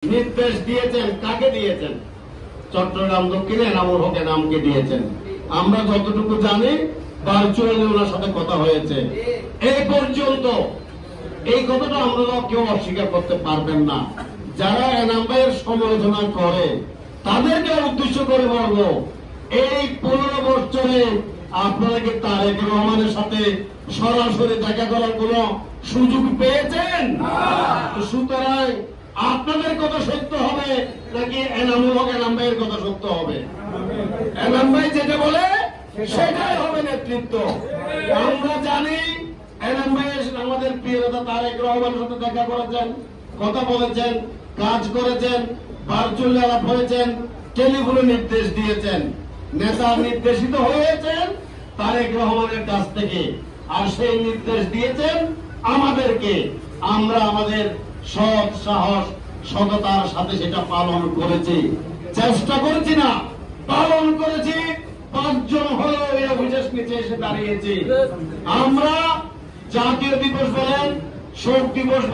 নির্দেশ দিয়েছেন, কাকে দিয়েছেন? চট্টগ্রাম দক্ষিণে এনামুল হকের নামকে দিয়েছেন। আমরা যতটুকু জানি ভার্চুয়ালি ওনার সাথে কথা হয়েছে। এই পর্যন্ত এই কথাটা আমরা কেউ অস্বীকার করতে পারবেন না। যারা এনাম ভাইয়ের সমালোচনা করে তাদেরকে উদ্দেশ্য করে বলবো, এই 15 বছরে আপনারা কি তারেক রহমানের সাথে সরাসরি দেখা করার কোন সুযোগ পেয়েছেন? সুতরাং আপনাদের কথা সত্য হবে নাকি এনামুল হক এনাম ভাইয়ের কথা সত্য হবে? এনাম ভাই যেটা বলে সেটাই হবে নেতৃত্ব। আমরা জানি এনাম ভাই আমাদের প্রিয় নেতা তারেক রহমানের সাথে দেখা করেছেন, কথা বলেছেন, কাজ করেছেন, ভার্চুয়ালি আলাপ হয়েছেন, টেলিফোনে নির্দেশ দিয়েছেন। নেতা নির্দেশিত হয়েছেন তারেক রহমানের কাছ থেকে, আর সেই নির্দেশ দিয়েছেন আমাদেরকে। আমরা আমাদের সৎ সাহস সততার সাথে সেটা পালন করেছি, চেষ্টা করেছি না, পালন করেছি। 5 জন হলো এই অভিযোগ নিচে এসে দাঁড়িয়েছি। আমরা জাতীয় দিবস বলেন, শোক দিবস